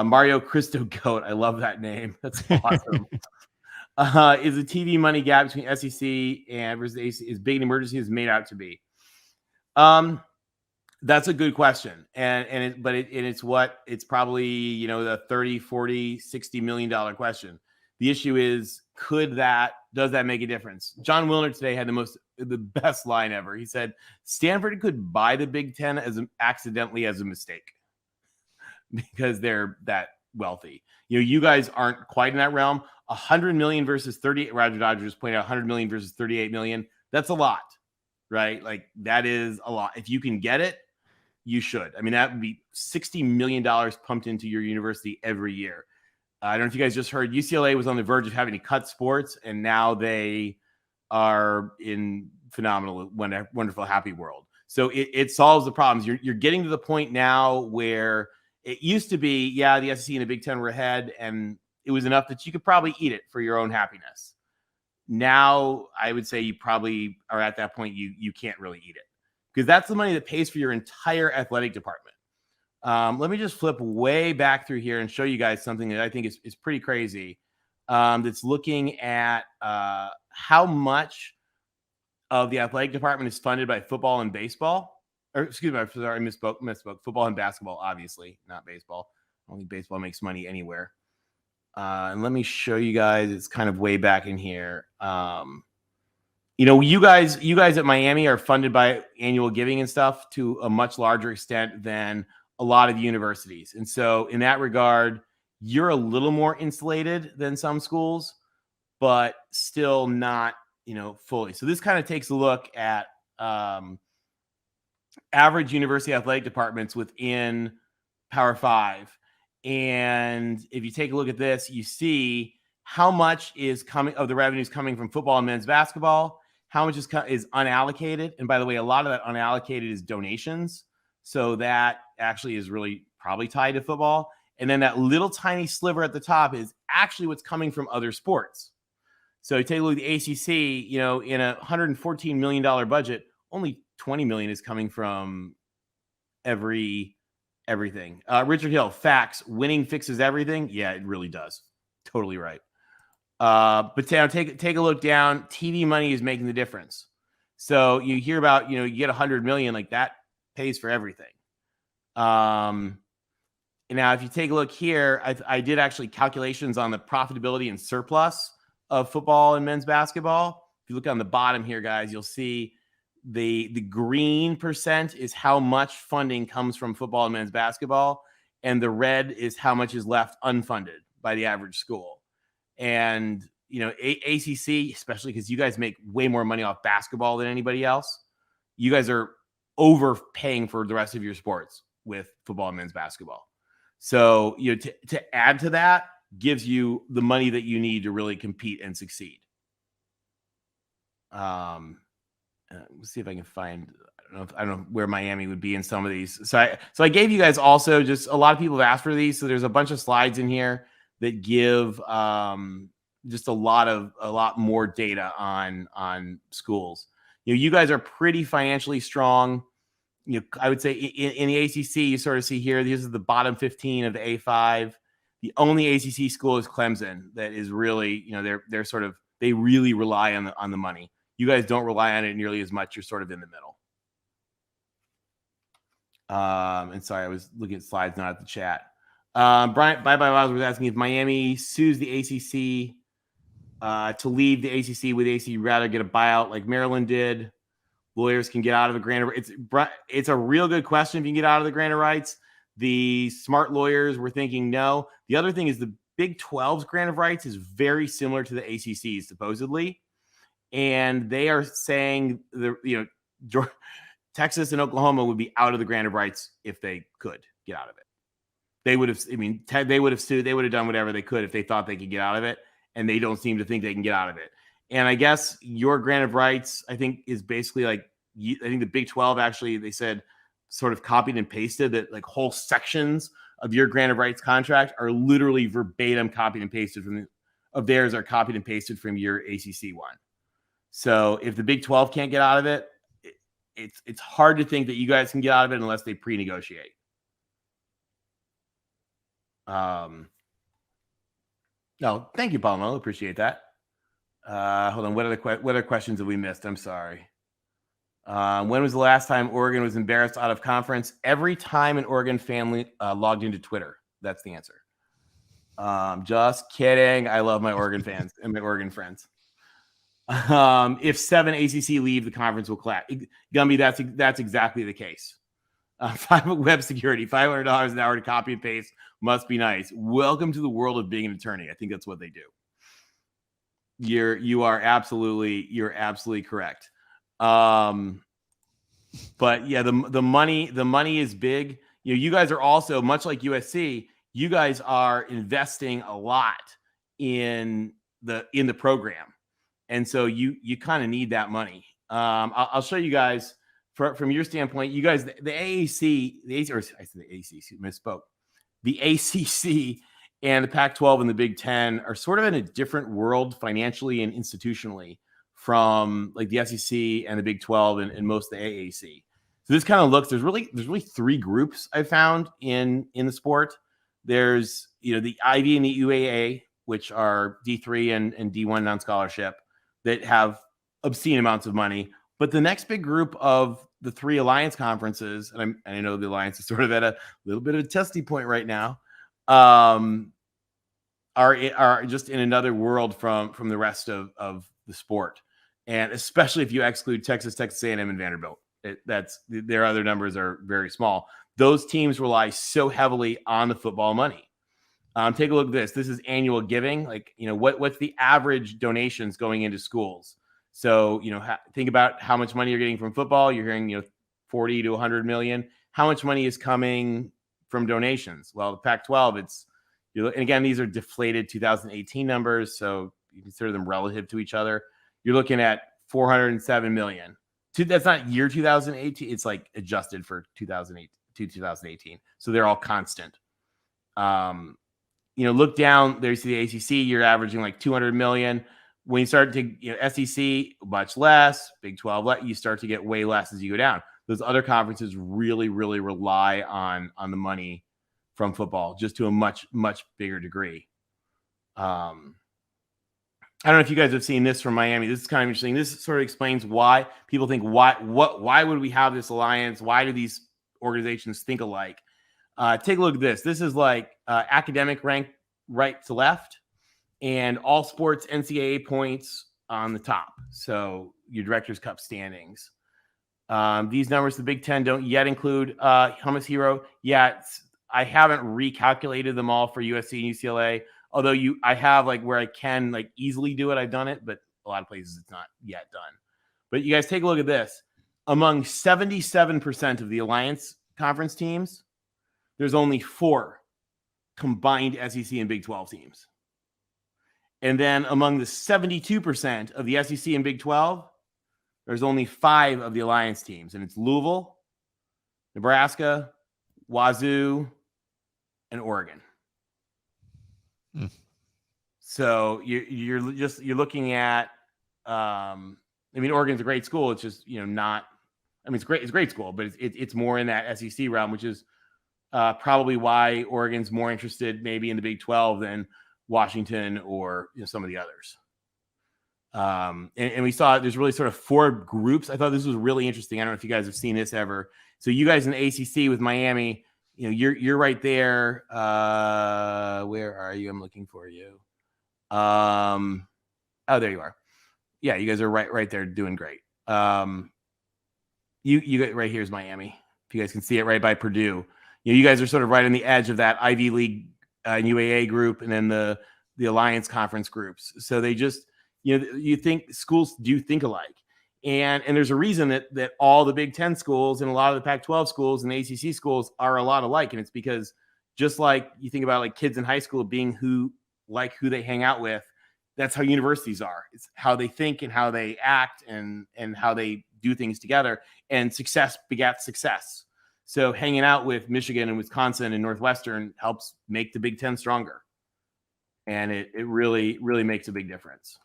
Mario Cristo Goat. I love that name. That's awesome. Is the TV money gap between SEC and versus AC as big an emergency as made out to be? That's a good question. It's probably, the 30, 40, $60 million question. The issue is, does that make a difference? John Wilner today had the best line ever. He said, Stanford could buy the Big Ten accidentally as a mistake because they're that wealthy. You guys aren't quite in that realm. 100 million versus 38. Roger Dodgers pointed out 100 million versus 38 million. That's a lot, right? Like, that is a lot. If you can get it, you should. I mean, that would be $60 million pumped into your university every year. I don't know if you guys just heard UCLA was on the verge of having to cut sports, and now they are in phenomenal, wonderful, happy world. So it solves the problems. You're getting to the point now where it used to be, the SEC and the Big Ten were ahead, and it was enough that you could probably eat it for your own happiness. Now, I would say you probably are at that point you can't really eat it, because that's the money that pays for your entire athletic department. Let me just flip way back through here and show you guys something that I think is pretty crazy. That's looking at how much of the athletic department is funded by football and baseball. Or excuse me, sorry, misspoke. Football and basketball, obviously, not baseball. I don't think baseball makes money anywhere. And let me show you guys. It's kind of way back in here. You guys at Miami are funded by annual giving and stuff to a much larger extent than a lot of universities. And so in that regard, you're a little more insulated than some schools, but still not, fully. So this kind of takes a look at average university athletic departments within Power 5. And if you take a look at this, you see how much is coming of the revenues coming from football and men's basketball, how much is unallocated. And by the way, a lot of that unallocated is donations. So that actually is really probably tied to football. And then that little tiny sliver at the top is actually what's coming from other sports. So you take a look at the ACC, in a $114 million budget, only $20 million is coming from everything. Richard Hill, facts, winning fixes everything. Yeah, it really does. Totally right. But now take a look down. TV money is making the difference. So you hear about, you get 100 million, like that pays for everything. Now, if you take a look here, I did actually calculations on the profitability and surplus of football and men's basketball. If you look on the bottom here, guys, you'll see the green percent is how much funding comes from football and men's basketball, and the red is how much is left unfunded by the average school. And ACC, especially because you guys make way more money off basketball than anybody else, you guys are overpaying for the rest of your sports with football and men's basketball. So to add to that gives you the money that you need to really compete and succeed. Let's see if I can find. I don't know where Miami would be in some of these. So I gave you guys also, just a lot of people have asked for these. So there's a bunch of slides in here that give just a lot more data on schools. You guys are pretty financially strong. I would say in the ACC, you sort of see here, these are the bottom 15 of the A5. The only ACC school is Clemson that is really, they really rely on the money. You guys don't rely on it nearly as much. You're sort of in the middle. And sorry, I was looking at slides, not at the chat. Brian Bye was asking if Miami sues the ACC to leave the ACC, would the ACC rather get a buyout like Maryland did? Lawyers can get out of the grant of it's a real good question if you can get out of the grant of rights. The smart lawyers were thinking no. The other thing is the Big 12's grant of rights is very similar to the ACC's, supposedly. And they are saying Texas and Oklahoma would be out of the grant of rights if they could get out of it. They would have sued. They would have done whatever they could if they thought they could get out of it. And they don't seem to think they can get out of it. And I guess your grant of rights, I think, is basically I think the Big 12 actually, they said, sort of copied and pasted that like whole sections of your grant of rights contract are literally verbatim copied and pasted of theirs are copied and pasted from your ACC one. So if the Big 12 can't get out of it, it's hard to think that you guys can get out of it unless they pre-negotiate. No, thank you, Palmo. Appreciate that. Hold on. What other questions have we missed? I'm sorry. When was the last time Oregon was embarrassed out of conference? Every time an Oregon family logged into Twitter. That's the answer. Just kidding. I love my Oregon fans and my Oregon friends. If 7 ACC leave, the conference will collapse. Gumby, that's exactly the case. 5 web security, $500 an hour to copy and paste must be nice. Welcome to the world of being an attorney. I think that's what they do. You're absolutely correct. But yeah, the money is big. You know, you guys are also, much like USC, you guys are investing a lot in the program. And so you kind of need that money. I'll show you guys from your standpoint. You guys, the AAC, or I said the ACC, misspoke. The ACC and the Pac-12 and the Big Ten are sort of in a different world financially and institutionally from like the SEC and the Big 12 and most of the AAC. So this kind of looks. There's really 3 groups I found in the sport. There's the Ivy and the UAA, which are D3 and D1 non-scholarship, that have obscene amounts of money. But the next big group of the 3 alliance conferences, and I know the alliance is sort of at a little bit of a testing point right now, are just in another world from the rest of the sport. And especially if you exclude Texas A&M, and Vanderbilt, their other numbers are very small. Those teams rely so heavily on the football money. Take a look at this. This is annual giving. Like, what's the average donations going into schools? So, think about how much money you're getting from football. You're hearing, 40 to 100 million. How much money is coming from donations? Well, the Pac-12, and again, these are deflated 2018 numbers, so you consider them relative to each other. You're looking at 407 million. That's not year 2018. It's like adjusted for 2008 to 2018. So they're all constant. Look down there, you see the ACC, you're averaging like 200 million. When you start to, SEC, much less, Big 12, you start to get way less as you go down. Those other conferences really, really rely on the money from football, just to a much, much bigger degree. I don't know if you guys have seen this from Miami. This is kind of interesting. This sort of explains why people think, why would we have this alliance? Why do these organizations think alike? Take a look at this. This is like academic rank right to left, and all sports NCAA points on the top. So your Directors Cup standings. These numbers, the Big Ten don't yet include Hummus Hero. Yeah, I haven't recalculated them all for USC and UCLA. Although I have like where I can like easily do it. I've done it, but a lot of places it's not yet done. But you guys take a look at this. Among 77% of the Alliance Conference teams, there's only 4 combined SEC and Big 12 teams. And then among the 72% of the SEC and Big 12, there's only 5 of the Alliance teams. And it's Louisville, Nebraska, Wazoo, and Oregon. So you're looking at, Oregon's a great school. It's just, not, it's great. It's a great school, but it's more in that SEC realm, which is probably why Oregon's more interested maybe in the Big 12 than Washington or some of the others. And we saw there's really sort of 4 groups. I thought this was really interesting. I don't know if you guys have seen this ever. So you guys in the ACC with Miami, you're right there. Where are you? I'm looking for you. Oh, there you are. Yeah, you guys are right there doing great. You get right here's Miami. If you guys can see it, right by Purdue. You guys are sort of right on the edge of that Ivy League and UAA group, and then the Alliance Conference groups. So they just, you think schools do think alike. And there's a reason that all the Big Ten schools and a lot of the Pac-12 schools and the ACC schools are a lot alike. And it's because just like you think about like kids in high school being who they hang out with, that's how universities are. It's how they think and how they act and how they do things together. And success begats success. So hanging out with Michigan and Wisconsin and Northwestern helps make the Big Ten stronger. And it really, really makes a big difference.